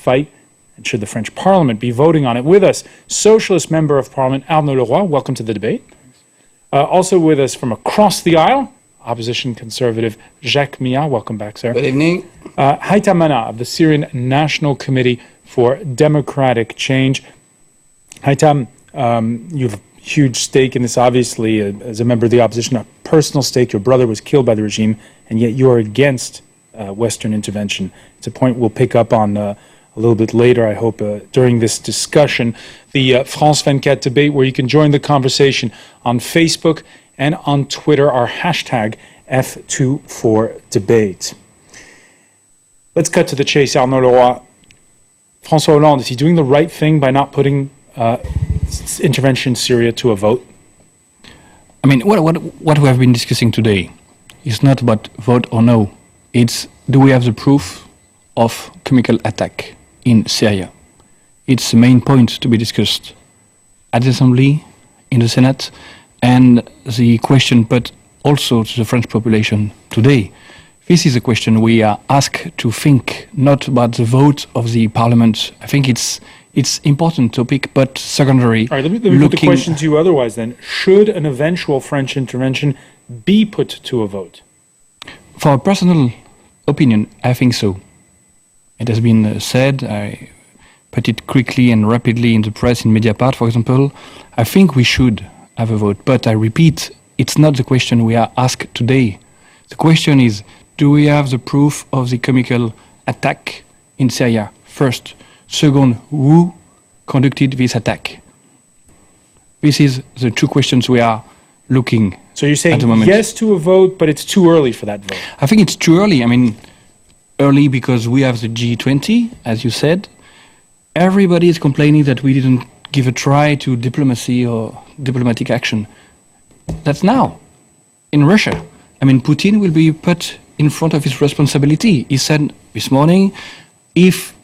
fight? And should the French Parliament be voting on it? With us, Socialist Member of Parliament Arnaud Leroy. Welcome to the debate. Also with us from across the aisle, Opposition Conservative Jacques Millat. Welcome back, sir. Good evening. Haytham Manna of the Syrian National Committee for Democratic Change. Haytham, you have a huge stake in this, obviously, as a member of the opposition, a personal stake. Your brother was killed by the regime, and yet you are against Western intervention. It's a point we'll pick up on a little bit later, I hope, during this discussion. The France 24 debate, where you can join the conversation on Facebook and on Twitter, our hashtag F24Debate. Let's cut to the chase, Arnaud Leroy. François Hollande, is he doing the right thing by not putting intervention in Syria to a vote? I mean, what we have been discussing today is not about vote or no. It's, do we have the proof of chemical attack in Syria? It's the main point to be discussed at the Assembly, in the Senate, and the question put also to the French population today. This is a question we are asked to think, not about the vote of the Parliament. I think it's important topic, but secondary. All right, let me put the question to you otherwise then. Should an eventual French intervention be put to a vote? For a personal opinion, I think so. It has been said, I put it quickly and rapidly in the press, in Mediapart, for example. I think we should have a vote, but I repeat, it's not the question we are asked today. The question is, do we have the proof of the chemical attack in Syria? First. Second, who conducted this attack? This is the two questions we are looking at the moment. So you're saying yes to a vote, but it's too early for that vote? I think it's too early. I mean, early because we have the G20, as you said. Everybody is complaining that we didn't give a try to diplomacy or diplomatic action. That's now, in Russia. I mean, Putin will be put in front of his responsibility. He said this morning, if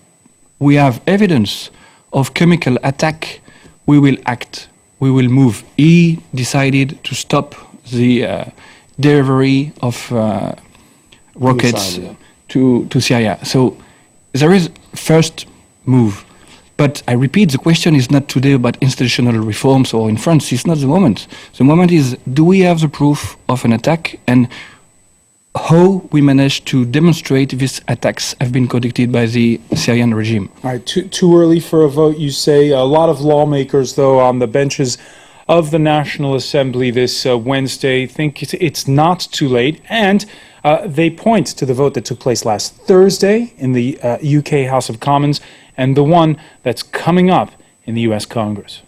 we have evidence of chemical attack, we will act, we will move. He decided to stop the delivery of rockets to Syria. So there is first move. But I repeat, the question is not today about institutional reforms or in France. It's not the moment. The moment is, do we have the proof of an attack, and how we managed to demonstrate these attacks have been conducted by the Syrian regime. All right, too early for a vote, you say. A lot of lawmakers, though, on the benches of the National Assembly this Wednesday think it's not too late, and they point to the vote that took place last Thursday in the UK House of Commons and the one that's coming up in the US Congress.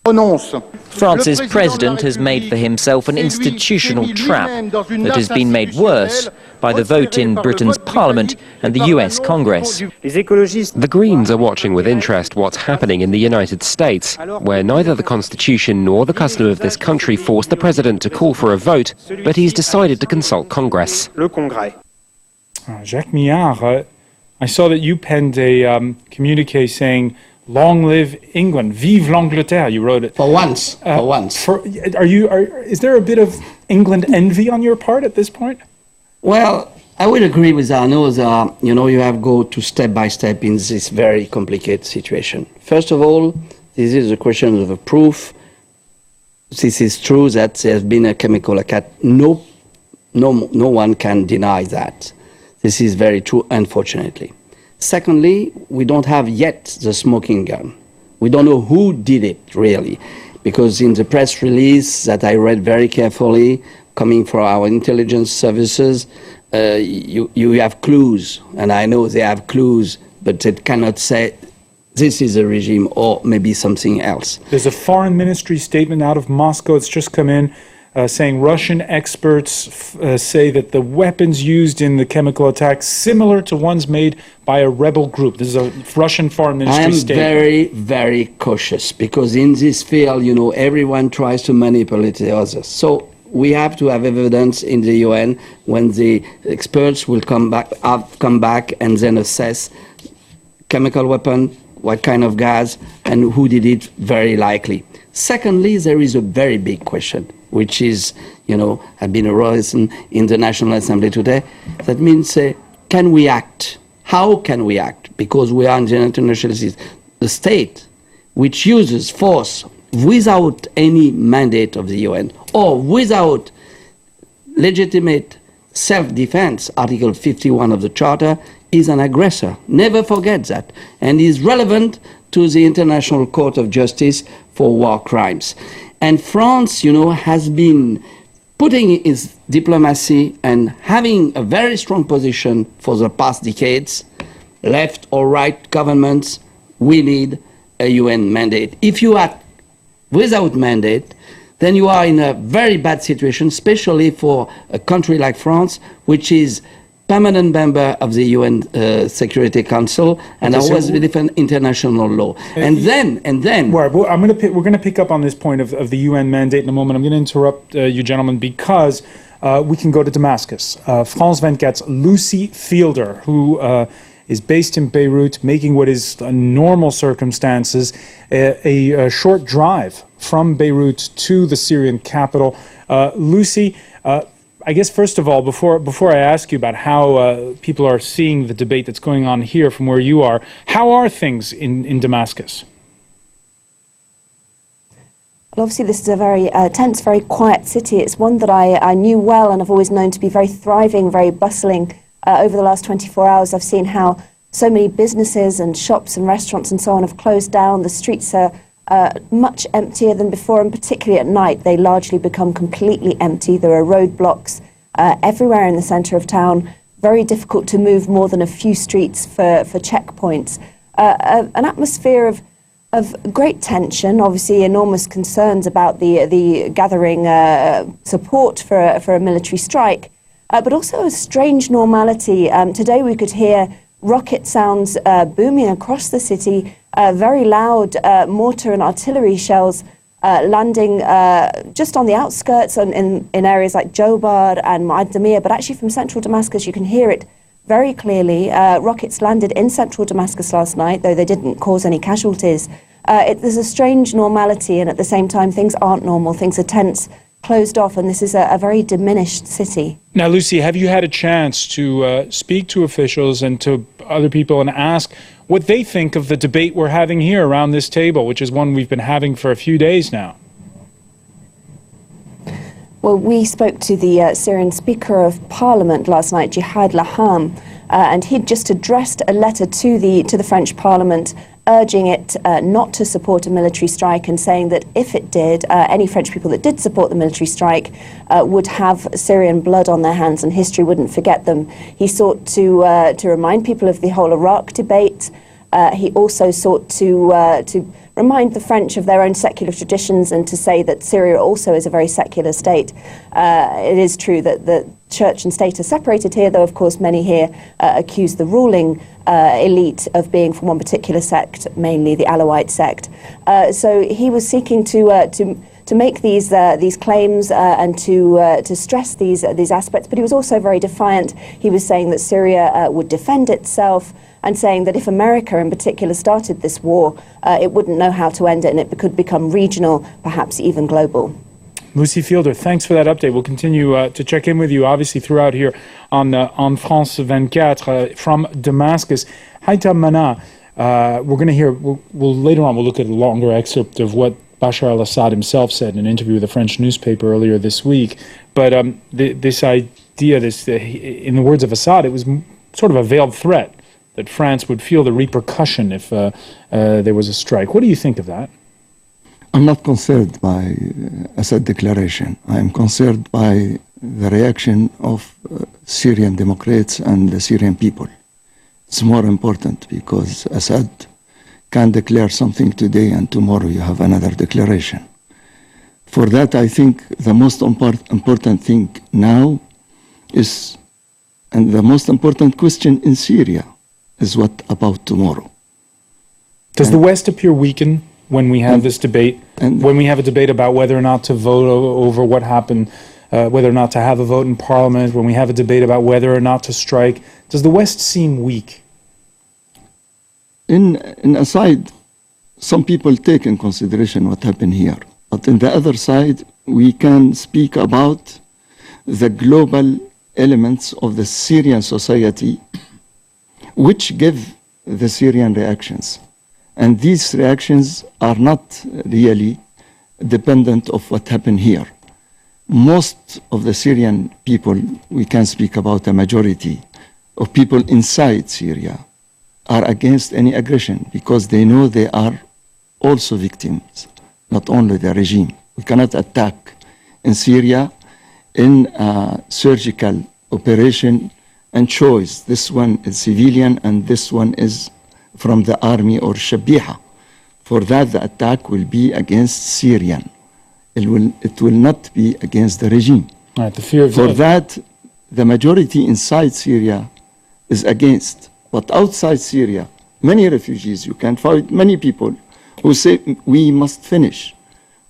France's president has made for himself an institutional trap that has been made worse by the vote in Britain's Parliament and the US Congress. The Greens are watching with interest what's happening in the United States, where neither the Constitution nor the custom of this country forced the president to call for a vote, but he's decided to consult Congress. Jacques Millat, I saw that you penned a communiqué saying, "Long live England, vive l'Angleterre." You wrote it. For once. Is there a bit of England envy on your part at this point? Well, I would agree with Arnaud that, you have to go to step by step in this very complicated situation. First of all, this is a question of a proof. This is true that there's been a chemical attack. No one can deny that. This is very true, unfortunately. Secondly, we don't have yet the smoking gun. We don't know who did it, really, because in the press release that I read very carefully, coming from our intelligence services, you have clues, and I know they have clues, but they cannot say this is a regime or maybe something else. There's a foreign ministry statement out of Moscow. It's just come in. Saying Russian experts say that the weapons used in the chemical attacks similar to ones made by a rebel group. This is a Russian foreign ministry statement. I am very, very cautious because in this field, everyone tries to manipulate the others. So we have to have evidence in the UN when the experts will come back and then assess chemical weapon, what kind of gas, and who did it, very likely. Secondly, there is a very big question, which is, have been arisen in the National Assembly today. That means, can we act? how can we act? Because we are in the international system. The state which uses force without any mandate of the UN or without legitimate self-defense, Article 51 of the Charter, is an aggressor. Never forget that. And is relevant to the International Court of Justice for war crimes. And France, has been putting its diplomacy and having a very strong position for the past decades, left or right governments, we need a UN mandate. If you act without mandate, then you are in a very bad situation, especially for a country like France, which is permanent member of the UN Security Council and always defend international law. And then, We're going to pick up on this point of the UN mandate in a moment. I'm going to interrupt you gentlemen because we can go to Damascus. France 24's Lucy Fielder, who is based in Beirut, making what is normal circumstances a short drive from Beirut to the Syrian capital. Lucy, I guess first of all, before I ask you about how people are seeing the debate that's going on here from where you are, how are things in Damascus? Well, obviously this is a very tense, very quiet city. It's one that I knew well and I've always known to be very thriving, very bustling. Over the last 24 hours, I've seen how so many businesses and shops and restaurants and so on have closed down. The streets are much emptier than before, and particularly at night, they largely become completely empty. There are roadblocks everywhere in the centre of town. Very difficult to move more than a few streets for checkpoints. An atmosphere of great tension, obviously enormous concerns about the gathering support for a military strike. But also a strange normality. Today we could hear rocket sounds booming across the city, very loud mortar and artillery shells landing just on the outskirts and in areas like Jobar and Muaddamir, but actually from central Damascus you can hear it very clearly. Rockets landed in central Damascus last night, though they didn't cause any casualties. There's a strange normality, and at the same time things aren't normal, things are tense, closed off, and this is a very diminished city. Now, Lucy, have you had a chance to speak to officials and to other people and ask what they think of the debate we're having here around this table, which is one we've been having for a few days now? Well, we spoke to the Syrian Speaker of Parliament last night, Jihad Laham, and he'd just addressed a letter to the French Parliament urging it not to support a military strike and saying that if it did, any French people that did support the military strike would have Syrian blood on their hands and history wouldn't forget them. He sought to remind people of the whole Iraq debate. He also sought to remind the French of their own secular traditions and to say that Syria also is a very secular state. It is true that the church and state are separated here, though of course many here accuse the ruling elite of being from one particular sect, mainly the Alawite sect. So he was seeking to make these claims and to stress these aspects, but he was also very defiant. He was saying that Syria would defend itself, and saying that if America in particular started this war, it wouldn't know how to end it, and it could become regional, perhaps even global. Lucy Fielder, thanks for that update. We'll continue to check in with you, obviously, throughout here on France 24 from Damascus. Haytham Manna, we're going to hear, we'll later on, we'll look at a longer excerpt of what Bashar al-Assad himself said in an interview with a French newspaper earlier this week. But this idea, in the words of Assad, it was sort of a veiled threat that France would feel the repercussion if there was a strike. What do you think of that? I'm not concerned by Assad declaration. I am concerned by the reaction of Syrian Democrats and the Syrian people. It's more important because Assad can declare something today and tomorrow you have another declaration. For that, I think the most important thing now is, and the most important question in Syria, is what about tomorrow? Does the West appear weakened when we have this debate, when we have a debate about whether or not to vote over what happened, whether or not to have a vote in Parliament, when we have a debate about whether or not to strike? Does the West seem weak? In aside, some people take in consideration what happened here. But in the other side, we can speak about the global elements of the Syrian society which give the Syrian reactions. And these reactions are not really dependent of what happened here. Most of the Syrian people, we can speak about a majority of people inside Syria, are against any aggression because they know they are also victims, not only the regime. We cannot attack in Syria in a surgical operation and choice. This one is civilian and this one is from the army or Shabiha. For that, the attack will be against Syrian. It will not be against the regime. Right, the fear of For that, the majority inside Syria is against. But outside Syria, many refugees, you can find many people who say, we must finish.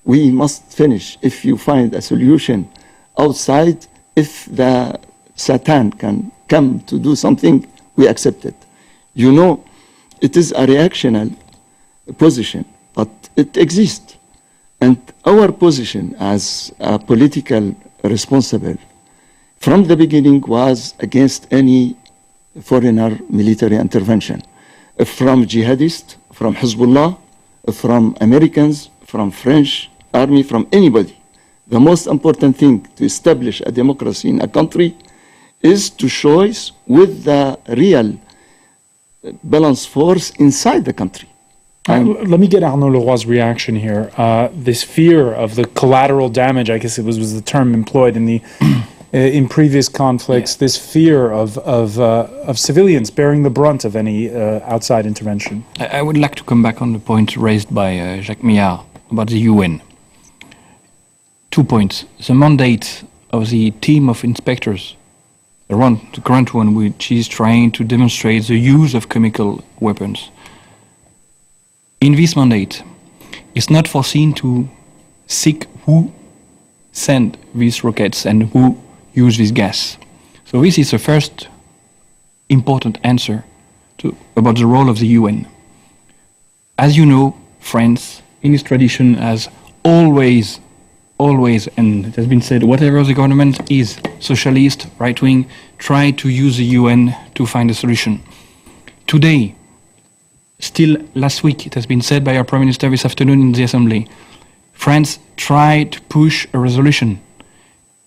We must finish. If you find a solution outside, if the Satan can come to do something, we accept it. You know, it is a reactional position, but it exists. And our position as a political responsible from the beginning was against any foreigner military intervention. From jihadists, from Hezbollah, from Americans, from French army, from anybody. The most important thing to establish a democracy in a country is to choose with the real balanced force inside the country. Let me get Arnaud Leroy's reaction here. This fear of the collateral damage, I guess it was the term employed in the in previous conflicts. This fear of civilians bearing the brunt of any outside intervention. I would like to come back on the point raised by Jacques Millard about the UN. 2 points. The mandate of the team of inspectors, the current one, which is trying to demonstrate the use of chemical weapons. In this mandate, it's not foreseen to seek who send these rockets and who use this gas. So this is the first important answer about the role of the UN. As you know, France, in its tradition, has always, and it has been said, whatever the government is, socialist, right-wing, try to use the UN to find a solution. Today, still last week, it has been said by our Prime Minister this afternoon in the Assembly, France tried to push a resolution.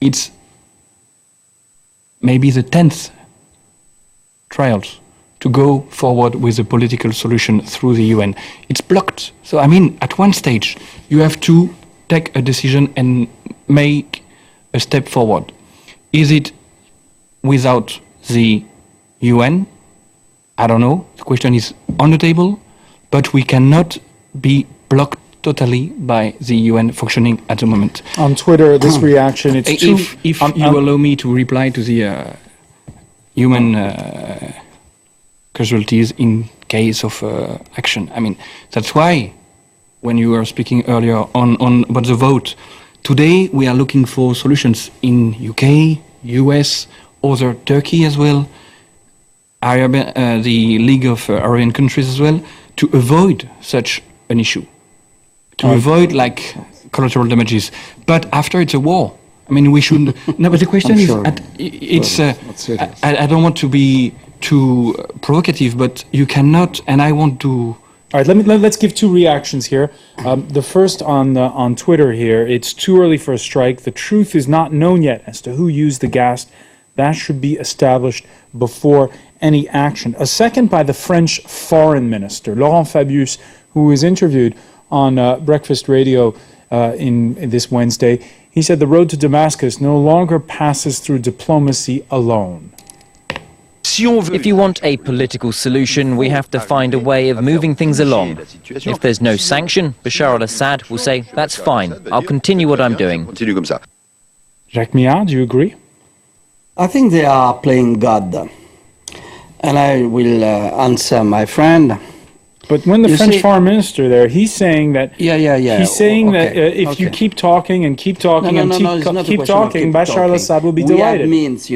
It's maybe the 10th trials to go forward with a political solution through the UN. It's blocked. So, I mean, at one stage, you have to take a decision and make a step forward. Is it without the UN? I don't know. The question is on the table, but we cannot be blocked totally by the UN functioning at the moment. On Twitter, this reaction, it's too... If you allow me to reply to the human casualties in case of action. I mean, that's why when you were speaking earlier on about the vote, today we are looking for solutions in UK, US, other Turkey as well, the League of Arabian countries as well, to avoid such an issue, to avoid like collateral damages. But after it's a war, I mean, we shouldn't. No, but the question is, it's. I don't want to be too provocative, but you cannot, and I want to. All right, let's give two reactions here. The first on Twitter here. It's too early for a strike. The truth is not known yet as to who used the gas. That should be established before any action. A second by the French foreign minister, Laurent Fabius, who was interviewed on Breakfast Radio in this Wednesday. He said the road to Damascus no longer passes through diplomacy alone. If you want a political solution, we have to find a way of moving things along. If there's no sanction, Bashar al-Assad will say, that's fine, I'll continue what I'm doing. Jacques Millard, do you agree? I think they are playing God. And I will answer my friend. But when the French foreign minister there, he's saying that he's saying that if you keep talking and keep talking keep talking, Bashar al-Assad will be delighted. That means,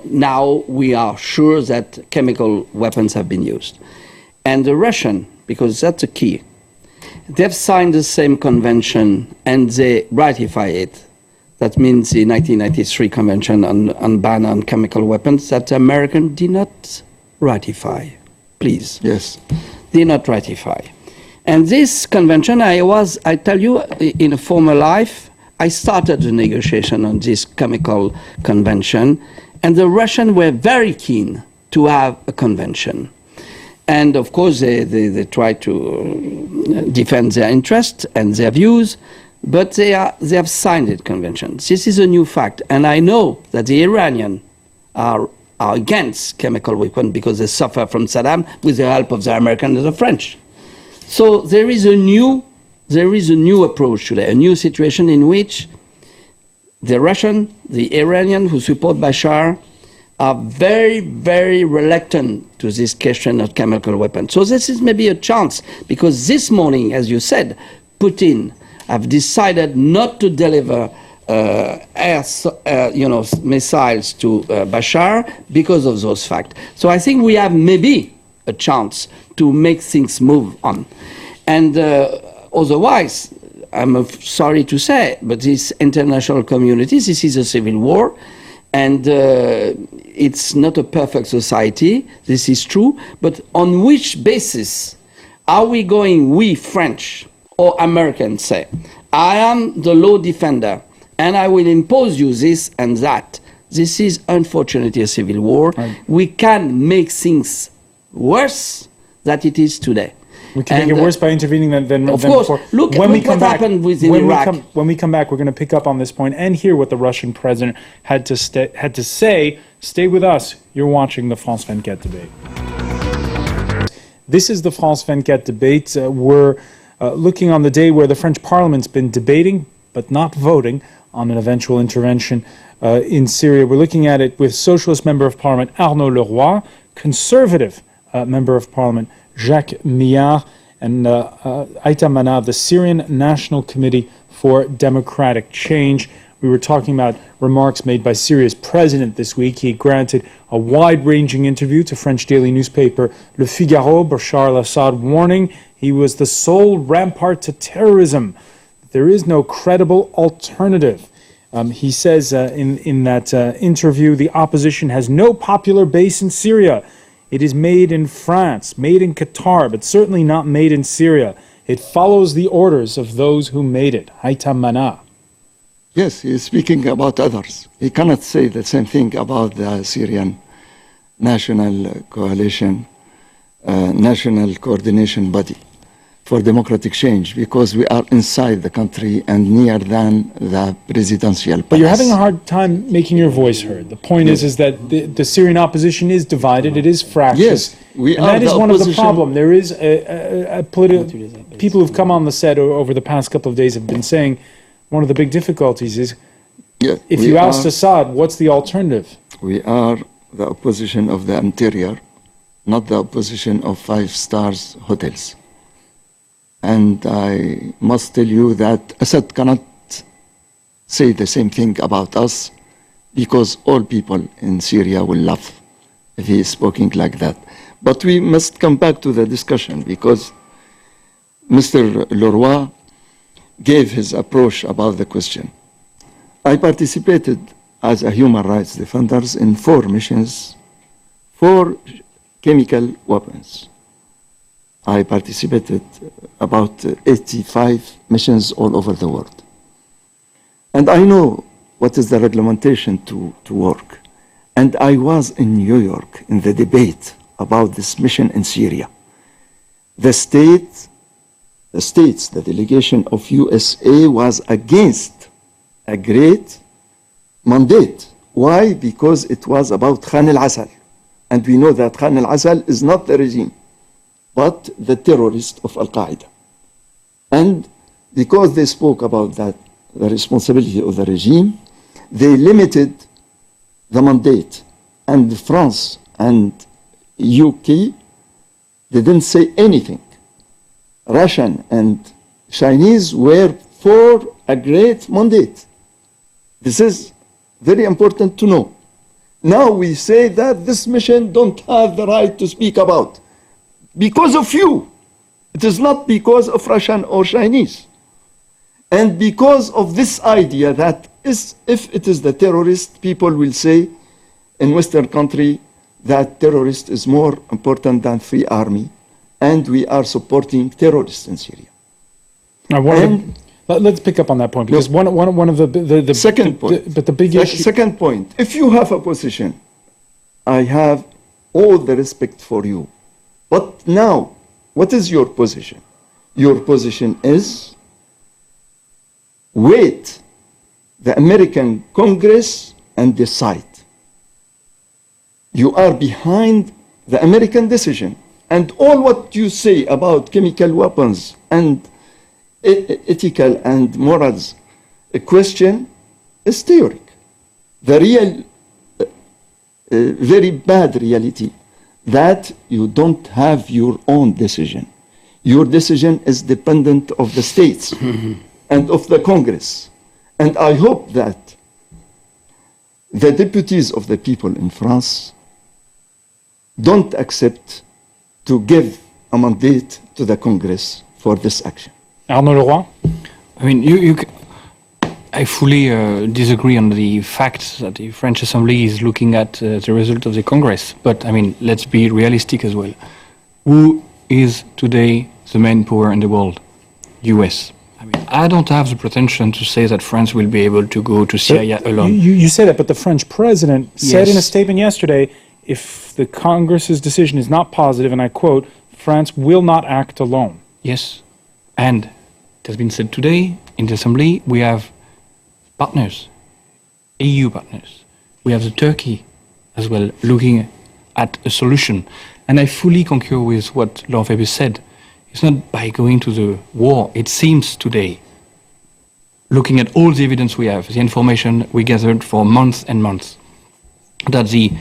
now we are sure that chemical weapons have been used. And the Russian, because that's the key, they've signed the same convention and they ratify it. That means the 1993 convention on ban on chemical weapons that the American did not ratify. Please. Yes. Did not ratify. And this convention, I tell you, in a former life, I started the negotiation on this chemical convention, and the Russians were very keen to have a convention. And of course, they try to defend their interests and their views, but they have signed the convention. This is a new fact, and I know that the Iranians are against chemical weapons because they suffer from Saddam with the help of the Americans and the French. So there is a new approach today, a new situation in which the Russian, the Iranian who support Bashar are very, very reluctant to this question of chemical weapons. So this is maybe a chance, because this morning, as you said, Putin have decided not to deliver missiles to Bashar because of those facts. So I think we have maybe a chance to make things move on. And otherwise, I'm sorry to say, but this international community, this is a civil war, and it's not a perfect society, this is true, but on which basis are we going, we French or Americans say, I am the law defender, and I will impose you this and that. This is unfortunately a civil war. Right. We can make things worse than it is today. We can make it worse by intervening than of than course. before. Look what happened within Iraq. When we come back, we're going to pick up on this point and hear what the Russian president had to say. Stay with us. You're watching the France 24 debate. This is the France 24 debate. We're looking on the day where the French Parliament's been debating but not voting on an eventual intervention in Syria. We're looking at it with Socialist Member of Parliament Arnaud Leroy, Conservative Member of Parliament Jacques Millard, and Haytham Manna of the Syrian National Committee for Democratic Change. We were talking about remarks made by Syria's president this week. He granted a wide-ranging interview to French daily newspaper Le Figaro, Bashar al-Assad, warning he was the sole rampart to terrorism. There is no credible alternative. He says in that interview, the opposition has no popular base in Syria. It is made in France, made in Qatar, but certainly not made in Syria. It follows the orders of those who made it. Haytham Manna. Yes, he is speaking about others. He cannot say the same thing about the Syrian National Coalition, National Coordination Body for Democratic Change, because we are inside the country and near than the presidential palace. But you're having a hard time making your voice heard. The point is that the Syrian opposition is divided, it is fractious. Yes, we and are that is the one of the opposition. problems. There is people who've come on the set over the past couple of days have been saying one of the big difficulties is if you oust Assad, what's the alternative? We are the opposition of the interior, not the opposition of 5-star hotels. And I must tell you that Assad cannot say the same thing about us, because all people in Syria will laugh if he is speaking like that. But we must come back to the discussion, because Mr. Leroy gave his approach about the question. I participated as a human rights defender in 4 missions for chemical weapons. I participated about 85 missions all over the world. And I know what is the reglementation to work. And I was in New York in the debate about this mission in Syria. The states, the delegation of USA was against a great mandate. Why? Because it was about Khan al-Assal. And we know that Khan al-Assal is not the regime, but the terrorist of Al-Qaeda. And because they spoke about that, the responsibility of the regime, they limited the mandate. And France and UK, they didn't say anything. Russian and Chinese were for a great mandate. This is very important to know. Now we say that this mission don't have the right to speak about. Because of you. It is not because of Russian or Chinese. And because of this idea that if it is the terrorist, people will say in Western country, that terrorist is more important than free army, and we are supporting terrorists in Syria. Now, let's pick up on that point, because one of the second point. But the big issue. Second point. If you have a position, I have all the respect for you. But now, what is your position? Your position is wait the American Congress and decide. You are behind the American decision. And all what you say about chemical weapons and ethical and morals question is theory. The real, very bad reality that you don't have your own decision. Your decision is dependent of the states and of the Congress. And I hope that the deputies of the people in France don't accept to give a mandate to the Congress for this action. Arnaud Leroy? I mean, I fully disagree on the fact that the French Assembly is looking at the result of the Congress. But, I mean, let's be realistic as well. Who is today the main power in the world? US. I mean, I don't have the pretension to say that France will be able to go to Syria alone. You say that, but the French president said in a statement yesterday, if the Congress's decision is not positive, and I quote, France will not act alone. Yes. And it has been said today in the Assembly, we have partners, EU partners. We have the Turkey as well looking at a solution. And I fully concur with what Laurent Fabius said. It's not by going to the war. It seems today, looking at all the evidence we have, the information we gathered for months and months, that the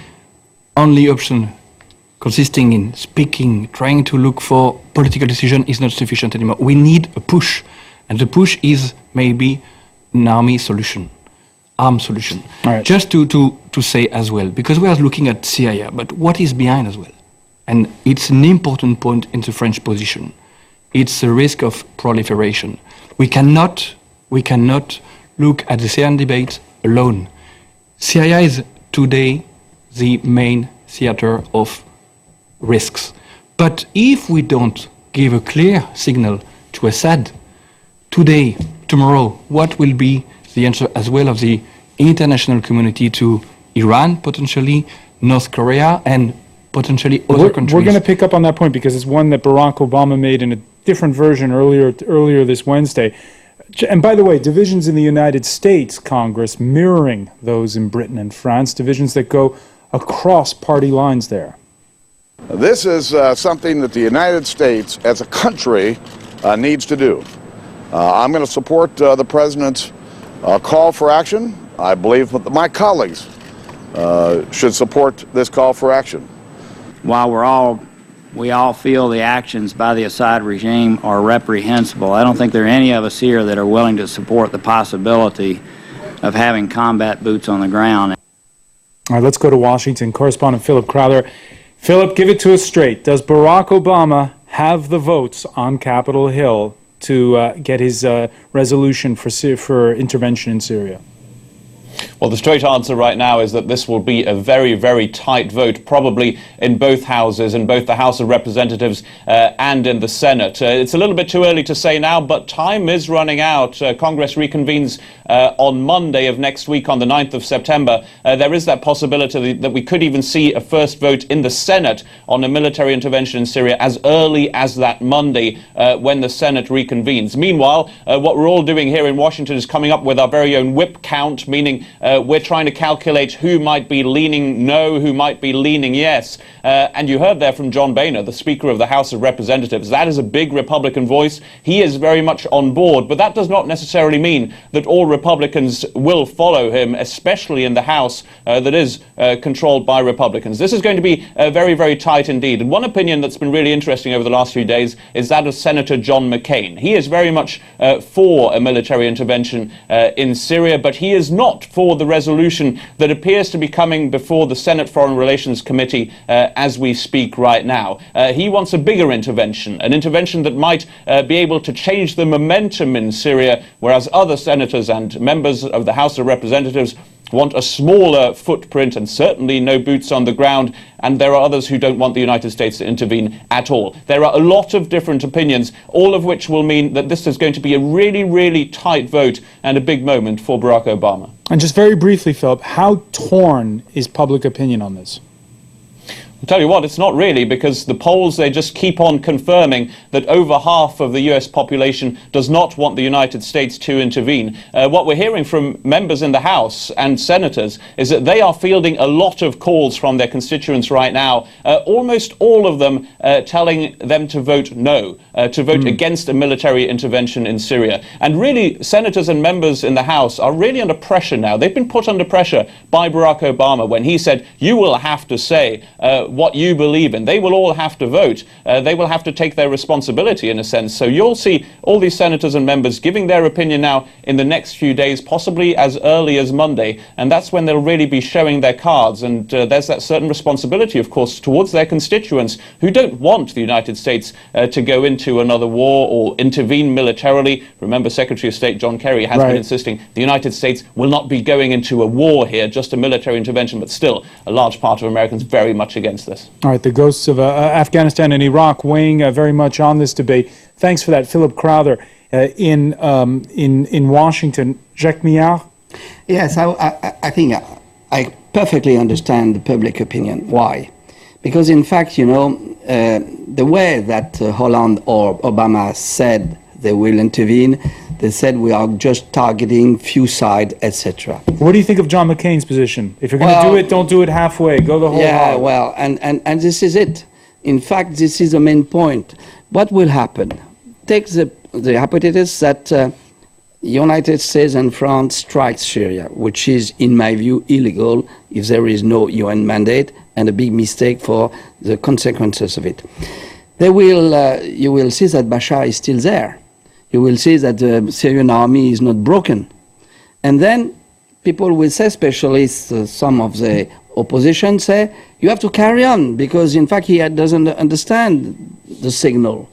only option consisting in speaking, trying to look for political decision is not sufficient anymore. We need a push. And the push is maybe an army solution, armed solution. Right. Just to say as well, because we are looking at Syria, but what is behind as well? And it's an important point in the French position. It's the risk of proliferation. We cannot look at the Syrian debate alone. Syria is today the main theater of risks. But if we don't give a clear signal to Assad, today, tomorrow, what will be the answer as well of the international community to Iran, potentially, North Korea, and potentially other countries? We're going to pick up on that point because it's one that Barack Obama made in a different version earlier this Wednesday. And by the way, divisions in the United States Congress mirroring those in Britain and France, divisions that go across party lines there. This is something that the United States as a country needs to do. I'm going to support the President's call for action. I believe that my colleagues should support this call for action. While we all feel the actions by the Assad regime are reprehensible, I don't think there are any of us here that are willing to support the possibility of having combat boots on the ground. All right, let's go to Washington. Correspondent Philip Crowther. Philip, give it to us straight. Does Barack Obama have the votes on Capitol Hill to get his resolution for intervention in Syria? Well, the straight answer right now is that this will be a very, very tight vote, probably in both houses, in both the House of Representatives and in the Senate. It's a little bit too early to say now, but time is running out. Congress reconvenes on Monday of next week, on the 9th of September. There is that possibility that we could even see a first vote in the Senate on a military intervention in Syria as early as that Monday when the Senate reconvenes. Meanwhile, what we're all doing here in Washington is coming up with our very own whip count, meaning we're trying to calculate who might be leaning no, who might be leaning yes. And you heard there from John Boehner, the Speaker of the House of Representatives. That is a big Republican voice. He is very much on board, but that does not necessarily mean that all Republicans will follow him, especially in the House that is controlled by Republicans. This is going to be very, very tight indeed. And one opinion that's been really interesting over the last few days is that of Senator John McCain. He is very much for a military intervention in Syria, but he is not for the resolution that appears to be coming before the Senate Foreign Relations Committee as we speak right now. He wants a bigger intervention, an intervention that might be able to change the momentum in Syria, whereas other senators and members of the House of Representatives want a smaller footprint and certainly no boots on the ground, and there are others who don't want the United States to intervene at all. There are a lot of different opinions, all of which will mean that this is going to be a really, really tight vote and a big moment for Barack Obama. And just very briefly, Philip, how torn is public opinion on this? I'll tell you what, it's not really, because the polls, they just keep on confirming that over half of the US population does not want the United States to intervene. What we're hearing from members in the House and senators is that they are fielding a lot of calls from their constituents right now, almost all of them telling them to vote no, to vote against a military intervention in Syria. And really, senators and members in the House are really under pressure now. They've been put under pressure by Barack Obama when he said, you will have to say what you believe in. They will all have to vote. They will have to take their responsibility in a sense. So you'll see all these senators and members giving their opinion now in the next few days, possibly as early as Monday. And that's when they'll really be showing their cards. And there's that certain responsibility, of course, towards their constituents who don't want the United States to go into another war or intervene militarily. Remember, Secretary of State John Kerry has been insisting the United States will not be going into a war here, just a military intervention, but still a large part of Americans very much against this. All right, the ghosts of Afghanistan and Iraq weighing very much on this debate. Thanks for that, Philip Crowther in Washington. Jacques Millard? Yes, I think I perfectly understand the public opinion. Why? Because in fact, you know, the way that Hollande or Obama said they will intervene, they said we are just targeting few sides, etc. What do you think of John McCain's position? If you're going to do it, don't do it halfway. Go the whole Yeah, hog. well, and this is it. In fact, this is the main point. What will happen? Take the hypothesis that United States and France strike Syria, which is, in my view, illegal if there is no UN mandate, and a big mistake for the consequences of it. They will, you will see that Bashar is still there. You will see that the Syrian army is not broken. And then people will say, especially some of the opposition say, you have to carry on, because in fact he doesn't understand the signal.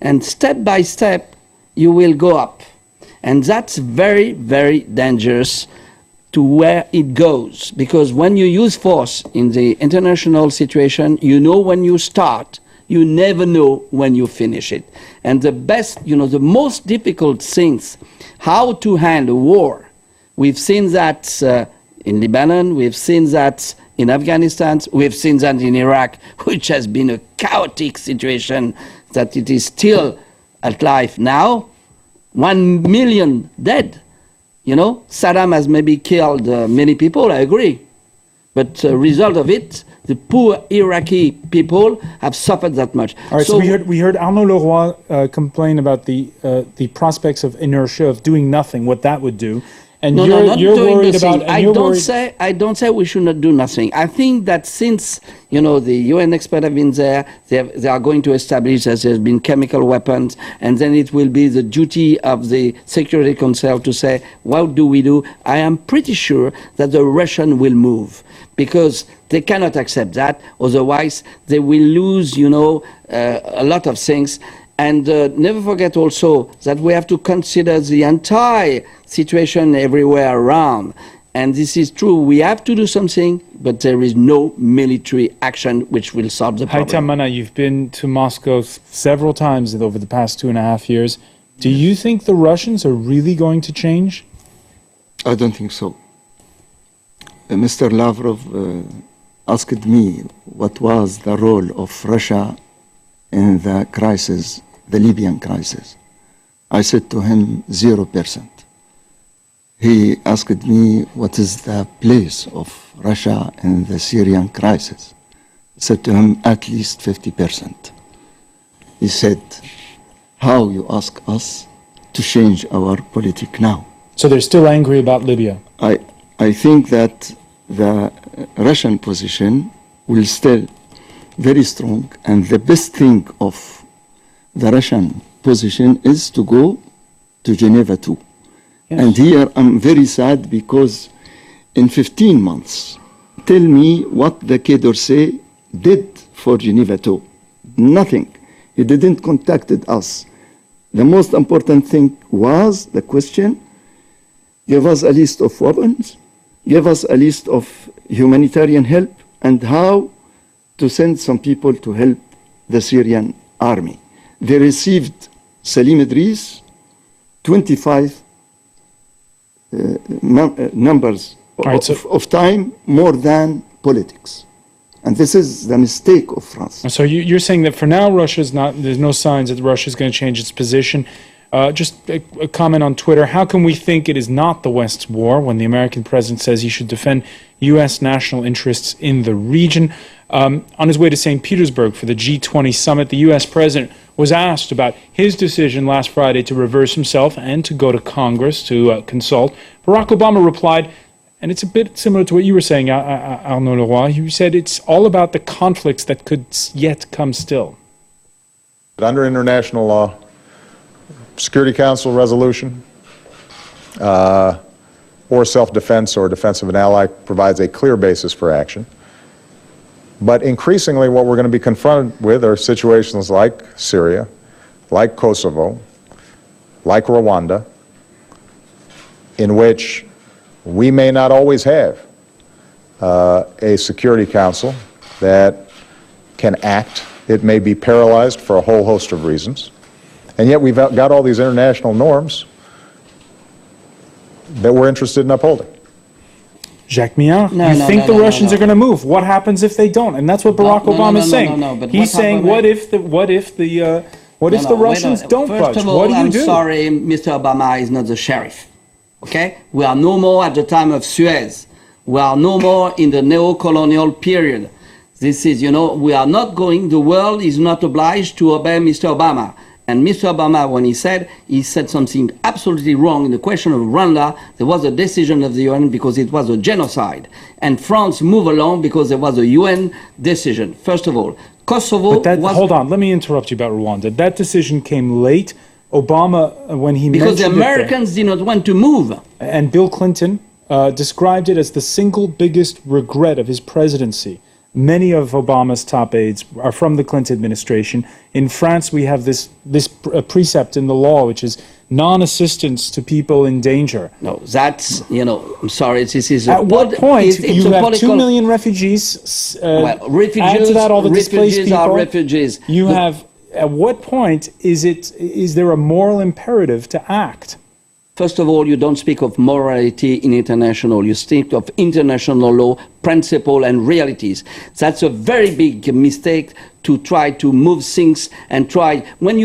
And step by step, you will go up. And that's very, very dangerous to where it goes. Because when you use force in the international situation, you know when you start, you never know when you finish it. And the best, you know, the most difficult things, how to handle war. We've seen that in Lebanon, we've seen that in Afghanistan, we've seen that in Iraq, which has been a chaotic situation that it is still at life now. 1 million dead. You know, Saddam has maybe killed many people, I agree. But the result of it, the poor Iraqi people have suffered that much. All right, so we heard Arnaud Leroy complain about the prospects of inertia, of doing nothing, what that would do. And you're worried about. And I don't say we should not do nothing. I think that since, you know, the UN experts have been there, they are going to establish that there's been chemical weapons, and then it will be the duty of the Security Council to say, what do we do? I am pretty sure that the Russians will move, because they cannot accept that. Otherwise, they will lose, you know, a lot of things. And never forget also that we have to consider the entire situation everywhere around. And this is true. We have to do something, but there is no military action which will solve the problem. Haytham Manna, you've been to Moscow several times over the past 2.5 years. Do you think the Russians are really going to change? I don't think so. Mr. Lavrov asked me what was the role of Russia in the crisis, the Libyan crisis. I said to him, 0%. He asked me, what is the place of Russia in the Syrian crisis? I said to him, at least 50%. He said, how you ask us to change our politics now? So they're still angry about Libya? I think that the Russian position will still very strong, and the best thing of the Russian position is to go to Geneva too. Yes. And here I'm very sad, because in 15 months, tell me what the Quai d'Orsay did for Geneva too. Nothing. He didn't contacted us. The most important thing was the question, give us a list of weapons, give us a list of humanitarian help and how to send some people to help the Syrian army. They received Salim Idris 25 numbers of time more than politics. And this is the mistake of France. So you're saying that for now, there's no signs that Russia's going to change its position. Just a comment on Twitter. How can we think it is not the West's war when the American president says he should defend U.S. national interests in the region? On his way to St. Petersburg for the G20 summit, the U.S. president was asked about his decision last Friday to reverse himself and to go to Congress to consult. Barack Obama replied, and it's a bit similar to what you were saying, Arnaud Leroy. You said it's all about the conflicts that could yet come still. Under international law, Security Council resolution or self-defense or defense of an ally provides a clear basis for action. But increasingly what we're going to be confronted with are situations like Syria, like Kosovo, like Rwanda, in which we may not always have a Security Council that can act. It may be paralyzed for a whole host of reasons. And yet we've got all these international norms that we're interested in upholding. Jacques Millard, you think the Russians are going to move. What happens if they don't? And that's what Barack Obama is saying. He's saying, what if the Russians don't budge? First of all, what do you I'm do? sorry, Mr. Obama is not the sheriff. Okay? We are no more at the time of Suez. We are no more in the neo-colonial period. This is, we are not going, the world is not obliged to obey Mr. Obama. And Mr. Obama, when he said something absolutely wrong in the question of Rwanda. There was a decision of the UN because it was a genocide. And France moved along because there was a UN decision. First of all, Kosovo hold on, let me interrupt you about Rwanda. That decision came late. Obama, when he because the Americans did not want to move. And Bill Clinton described it as the single biggest regret of his presidency. Many of Obama's top aides are from the Clinton administration. In France, we have this precept in the law, which is non-assistance to people in danger. No, that's, I'm sorry, this is... At what point you have 2 million refugees, refugees, add to that all the displaced people. Are refugees. You have, at what point is there a moral imperative to act? First of all, you don't speak of morality in international. You speak of international law, principle, and realities. That's a very big mistake to try to move things and try. When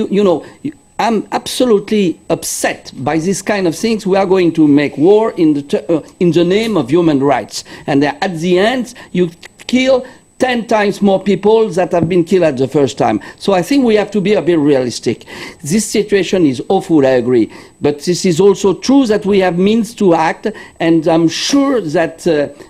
I'm absolutely upset by this kind of things. We are going to make war in the name of human rights, and at the end, you kill 10 times more people that have been killed at the first time. So I think we have to be a bit realistic. This situation is awful, I agree. But this is also true that we have means to act, and I'm sure that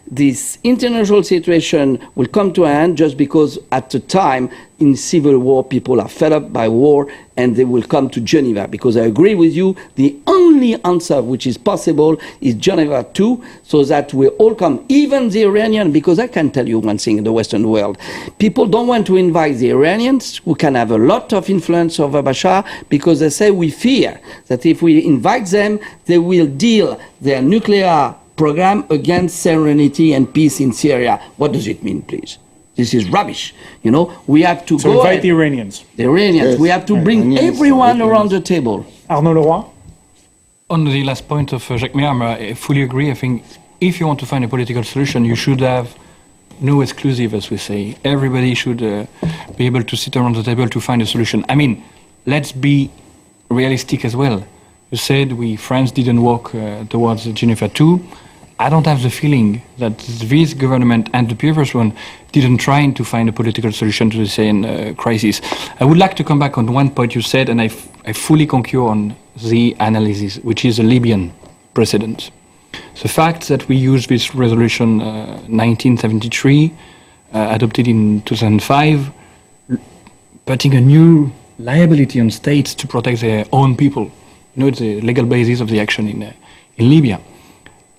this international situation will come to an end just because at the time in civil war people are fed up by war and they will come to Geneva. Because I agree with you, the only answer which is possible is Geneva 2, so that we all come, even the Iranian, because I can tell you one thing in the Western world. People don't want to invite the Iranians, who can have a lot of influence over Bashar, because they say we fear that if we invite them, they will deal their nuclear program against serenity and peace in Syria. What does it mean, please? This is rubbish. We have to go invite the Iranians. The Iranians. Yes. We have to bring everyone around the table. Arnaud Leroy? On the last point of Jacques Millard, I fully agree. I think if you want to find a political solution, you should have no exclusive, as we say. Everybody should be able to sit around the table to find a solution. I mean, let's be realistic as well. You said France didn't walk towards Geneva 2. I don't have the feeling that this government and the previous one didn't try to find a political solution to the same crisis. I would like to come back on one point you said, and I fully concur on the analysis, which is the Libyan precedent. The fact that we use this resolution 1973, adopted in 2005, putting a new liability on states to protect their own people. It's the legal basis of the action in Libya.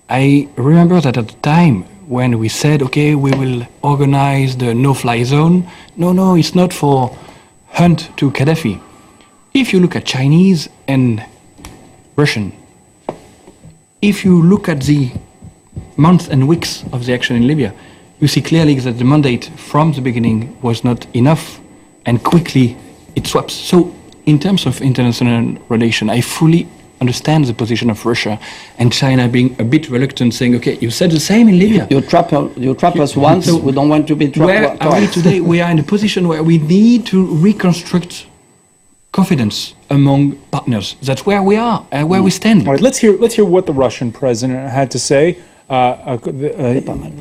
I remember that at the time when we said, okay, we will organize the no-fly zone. No, it's not for hunt to Gaddafi. If you look at Chinese and Russian, if you look at the months and weeks of the action in Libya, you see clearly that the mandate from the beginning was not enough, and quickly it swaps. So in terms of international relation, I fully understand the position of Russia and China being a bit reluctant, saying, okay, you said the same in Libya. You trap us once, So we don't want to be trapped where are we today? We are in a position where we need to reconstruct confidence among partners. That's where we are, where we stand. All right, let's hear what the Russian president had to say.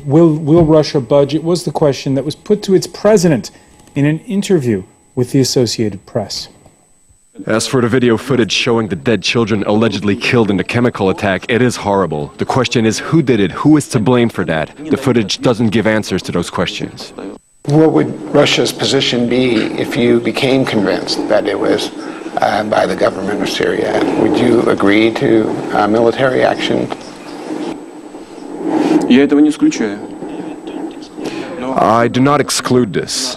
Will Russia budge? It was the question that was put to its president in an interview with the Associated Press. As for the video footage showing the dead children allegedly killed in the chemical attack, it is horrible. The question is who did it? Who is to blame for that? The footage doesn't give answers to those questions. What would Russia's position be if you became convinced that it was by the government of Syria? Would you agree to military action? I do not exclude this,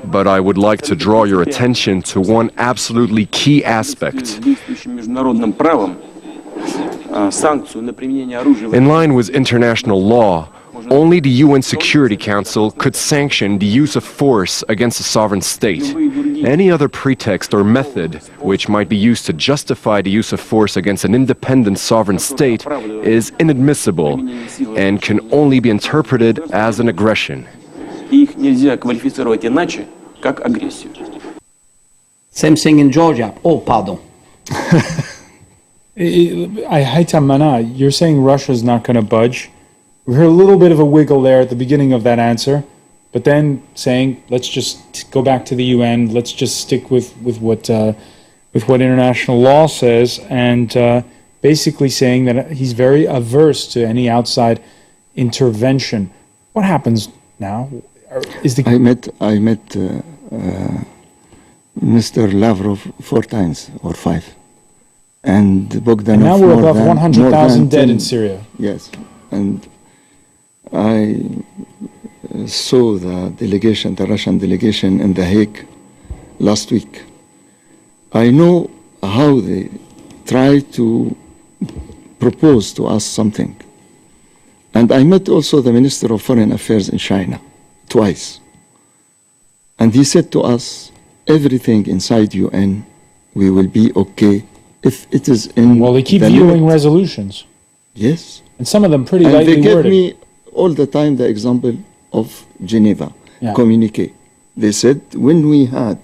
but I would like to draw your attention to one absolutely key aspect. In line with international law, only the UN Security Council could sanction the use of force against a sovereign state. Any other pretext or method which might be used to justify the use of force against an independent sovereign state is inadmissible and can only be interpreted as an aggression. Same thing in Georgia. Oh, pardon. Haytham Manna, you're saying Russia's not going to budge. We heard a little bit of a wiggle there at the beginning of that answer, but then saying, let's just go back to the UN, let's just stick with what international law says, and basically saying that he's very averse to any outside intervention. What happens now? I met Mr. Lavrov 4 times or 5, and Bogdanov. And now we're above more 100,000 dead 10. in Syria. Yes, and I saw the Russian delegation in The Hague last week. I know how they try to propose to us something. And I met also the Minister of Foreign Affairs in China twice. And he said to us, everything inside UN, we will be okay if it is in. Well, they keep vetoing resolutions. Yes. And some of them pretty and lightly they give worded. me all the time the example of Geneva communique. They said when we had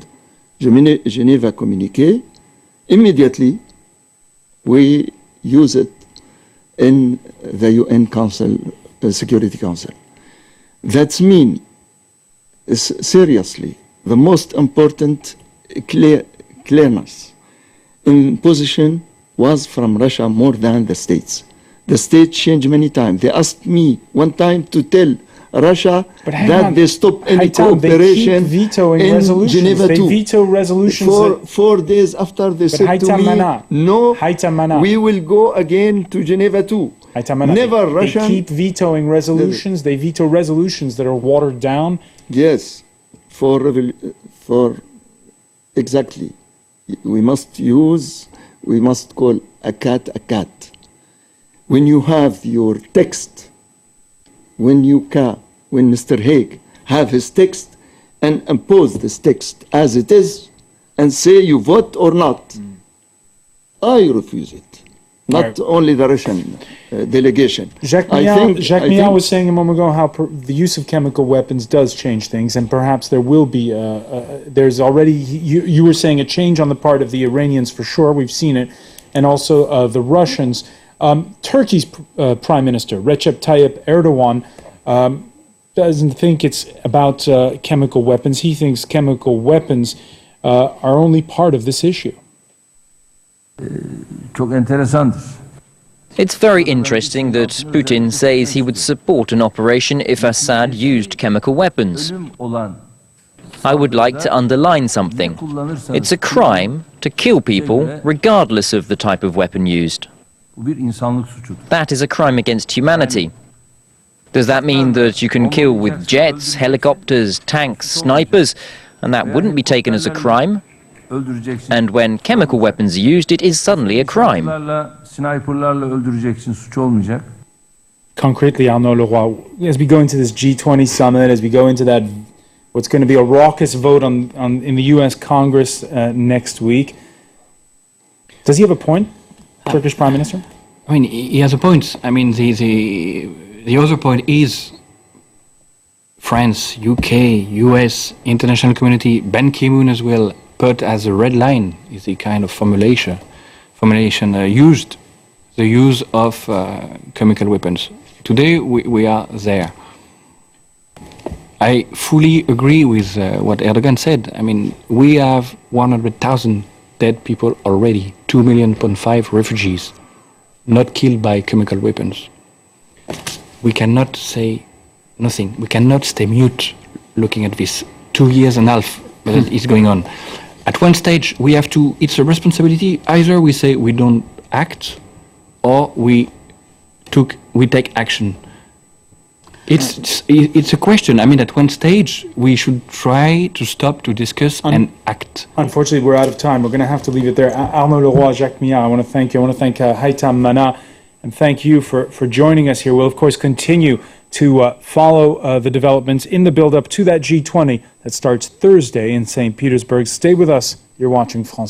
Geneva communique, immediately we use it in the UN Council, Security Council. That's mean, seriously, the most important clearness in position was from Russia more than the states. The states changed many times. They asked me one time to tell Russia that they stop any cooperation they keep vetoing in resolutions. Geneva They 2. veto resolutions. 4 days after they said to me, no, we will go again to Geneva 2. Never Russian. They keep vetoing resolutions. They veto resolutions that are watered down. Yes, for exactly. We must call a cat a cat. When you have your text, when Mr. Hague have his text and impose this text as it is and say you vote or not, I refuse it. Not only the Russian delegation. Jacques Millard was saying a moment ago how the use of chemical weapons does change things, and perhaps there will be, there's already, you were saying a change on the part of the Iranians for sure, we've seen it, and also the Russians. Turkey's Prime Minister, Recep Tayyip Erdogan, doesn't think it's about chemical weapons. He thinks chemical weapons are only part of this issue. It's very interesting that Putin says he would support an operation if Assad used chemical weapons. I would like to underline something. It's a crime to kill people regardless of the type of weapon used. That is a crime against humanity. Does that mean that you can kill with jets, helicopters, tanks, snipers, and that wouldn't be taken as a crime? And when chemical weapons are used, it is suddenly a crime. concretely, Arnaud Leroy, as we go into this G20 summit, as we go into that, what's going to be a raucous vote in the U.S. Congress next week, does he have a point, Turkish Prime Minister? I mean, he has a point. I mean, the other point is France, UK, US, international community, Ban Ki-moon as well, put as a red line is the kind of formulation used, the use of chemical weapons. Today we are there. I fully agree with what Erdogan said. I mean, we have 100,000 dead people already, 2.5 million refugees, not killed by chemical weapons. We cannot say nothing. We cannot stay mute looking at this 2.5 years that is going on. At one stage, we have to, it's a responsibility. Either we say we don't act, or we take action. It's a question. I mean, at one stage, we should try to stop, to discuss, and act. Unfortunately, we're out of time. We're going to have to leave it there. Arnaud Leroy, Jacques Millard, I want to thank you. I want to thank Haytham Manna, and thank you for joining us here. We'll, of course, continue to follow the developments in the build-up to that G20 that starts Thursday in St. Petersburg. Stay with us. You're watching France.